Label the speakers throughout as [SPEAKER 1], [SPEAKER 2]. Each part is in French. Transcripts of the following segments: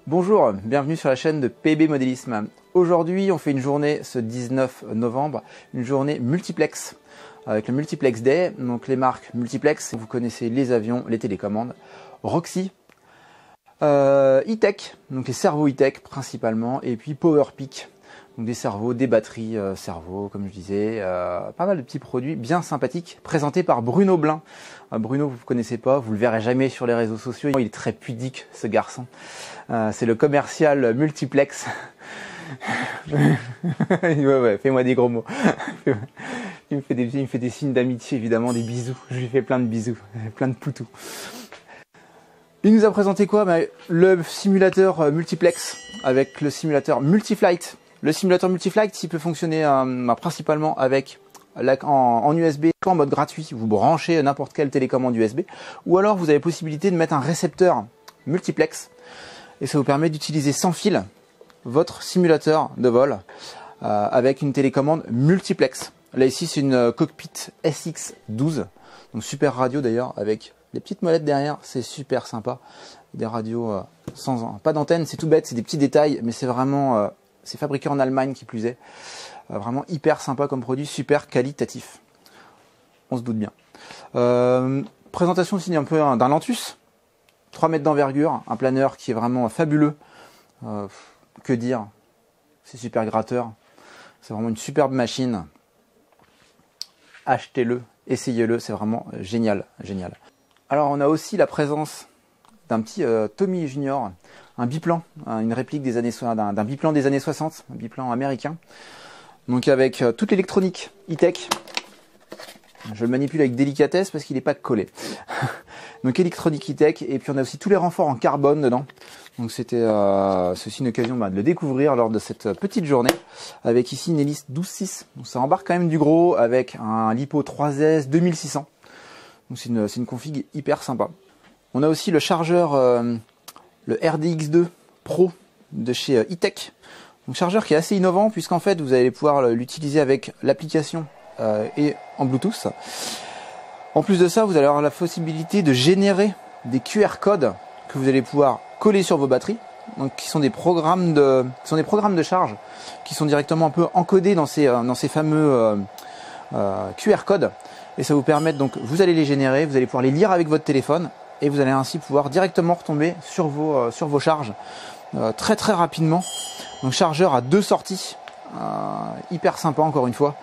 [SPEAKER 1] Bonjour, bienvenue sur la chaîne de PB Modélisme. Aujourd'hui, on fait une journée, ce 19 novembre, une journée multiplex, avec le Multiplex Day. Donc les marques multiplex, vous connaissez les avions, les télécommandes, Roxy, E-Tech, donc les cerveaux E-Tech principalement, et puis Powerpeak, donc des cerveaux, des batteries cerveaux, comme je disais, pas mal de petits produits bien sympathiques, présentés par Bruno Blin. Bruno, vous ne connaissez pas, vous le verrez jamais sur les réseaux sociaux, il est très pudique ce garçon. C'est le commercial multiplex. ouais, fais-moi des gros mots. Il me fait des signes d'amitié, évidemment, des bisous. Je lui fais plein de bisous, plein de poutous. Il nous a présenté quoi? Le simulateur multiplex avec le simulateur multiflight. Le simulateur multiflight, il peut fonctionner principalement avec en USB, en mode gratuit. Vous branchez n'importe quelle télécommande USB, ou alors vous avez possibilité de mettre un récepteur multiplex, et ça vous permet d'utiliser sans fil votre simulateur de vol avec une télécommande multiplex. Là ici c'est une cockpit SX12, donc super radio d'ailleurs, avec les petites molettes derrière, c'est super sympa. Des radios pas d'antenne, c'est tout bête, c'est des petits détails, mais c'est vraiment c'est fabriqué en Allemagne qui plus est. Vraiment hyper sympa comme produit, super qualitatif. On se doute bien. Présentation aussi un peu d'un Lantus, 3 mètres d'envergure, un planeur qui est vraiment fabuleux. Que dire, c'est super gratteur. C'est vraiment une superbe machine. Achetez-le, essayez-le, c'est vraiment génial, génial. Alors on a aussi la présence d'un petit Tommy Junior, un biplan, une réplique d'un biplan des années 60, un biplan américain. Donc avec toute l'électronique E-Tech. Je le manipule avec délicatesse parce qu'il n'est pas collé. Donc électronique E-Tech, et puis on a aussi tous les renforts en carbone dedans. Donc c'était aussi une occasion de le découvrir lors de cette petite journée. Avec ici une hélice 12.6. Donc ça embarque quand même du gros avec un LiPo 3S 2600. Donc c'est une config hyper sympa. On a aussi le chargeur, le RDX2 Pro de chez E-Tech. Donc chargeur qui est assez innovant puisqu'en fait vous allez pouvoir l'utiliser avec l'application et en Bluetooth. En plus de ça, vous allez avoir la possibilité de générer des QR codes que vous allez pouvoir coller sur vos batteries, donc qui sont des programmes de charge qui sont directement un peu encodés dans ces fameux QR codes, et ça vous permet, donc vous allez les générer, vous allez pouvoir les lire avec votre téléphone et vous allez ainsi pouvoir directement retomber sur vos charges très très rapidement. Donc chargeur à 2 sorties, hyper sympa encore une fois.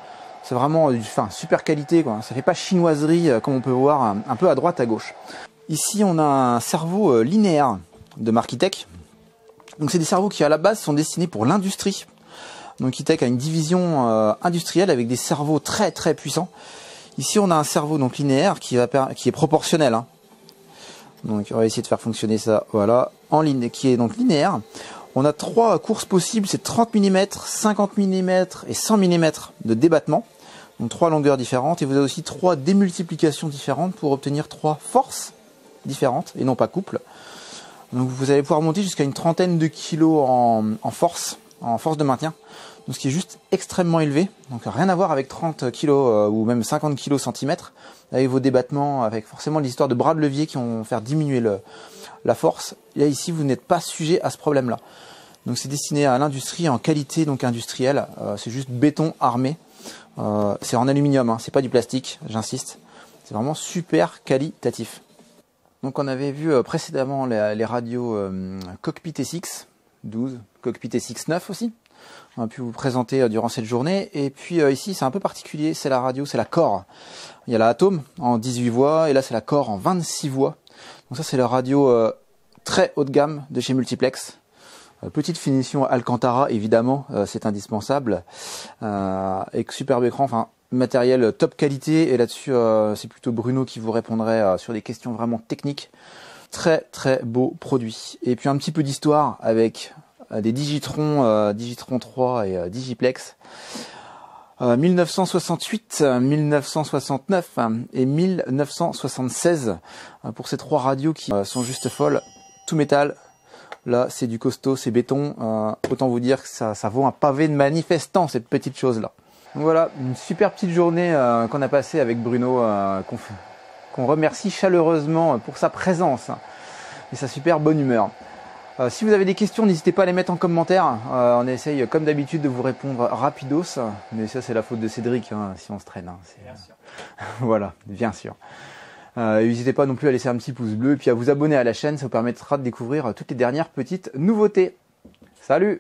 [SPEAKER 1] C'est vraiment super qualité, quoi. Ça fait pas chinoiserie comme on peut voir un peu à droite à gauche. Ici on a un cerveau linéaire de marque E-Tech. Donc c'est des cerveaux qui à la base sont destinés pour l'industrie. Donc E-Tech a une division industrielle avec des cerveaux très très puissants. Ici on a un cerveau donc linéaire qui est proportionnel. Donc on va essayer de faire fonctionner ça, voilà, en ligne, qui est donc linéaire. On a 3 courses possibles, c'est 30 mm, 50 mm et 100 mm de débattement. Donc 3 longueurs différentes, et vous avez aussi 3 démultiplications différentes pour obtenir 3 forces différentes et non pas couples. Donc vous allez pouvoir monter jusqu'à une trentaine de kilos en force de maintien. Donc ce qui est juste extrêmement élevé. Donc rien à voir avec 30 kilos ou même 50 kilos centimètres, avec vos débattements, avec forcément l'histoire de bras de levier qui vont faire diminuer la force. Et là ici vous n'êtes pas sujet à ce problème là. Donc c'est destiné à l'industrie en qualité donc industrielle, c'est juste béton armé, c'est en aluminium, c'est pas du plastique, j'insiste, c'est vraiment super qualitatif. Donc on avait vu précédemment les radios Cockpit SX12, Cockpit SX9 aussi, on a pu vous présenter durant cette journée. Et puis ici c'est un peu particulier, c'est la radio, c'est la Core. Il y a la Atom en 18 voix et là c'est la Core en 26 voix. Donc ça c'est la radio très haut de gamme de chez Multiplex. Petite finition Alcantara évidemment, c'est indispensable. Et superbe écran, matériel top qualité, et là-dessus c'est plutôt Bruno qui vous répondrait sur des questions vraiment techniques. Très très beau produit. Et puis un petit peu d'histoire avec des Digitron, Digitron 3 et Digiplex. 1968, 1969 et 1976 pour ces 3 radios qui sont juste folles. Tout métal. Là, c'est du costaud, c'est béton. Autant vous dire que ça vaut un pavé de manifestant, cette petite chose-là. Donc voilà, une super petite journée qu'on a passée avec Bruno, qu'on remercie chaleureusement pour sa présence et sa super bonne humeur. Si vous avez des questions, n'hésitez pas à les mettre en commentaire. On essaye comme d'habitude de vous répondre rapidos. Mais ça c'est la faute de Cédric hein, si on se traîne. Hein,
[SPEAKER 2] Bien sûr.
[SPEAKER 1] Voilà, bien sûr. N'hésitez pas non plus à laisser un petit pouce bleu et puis à vous abonner à la chaîne. Ça vous permettra de découvrir toutes les dernières petites nouveautés. Salut!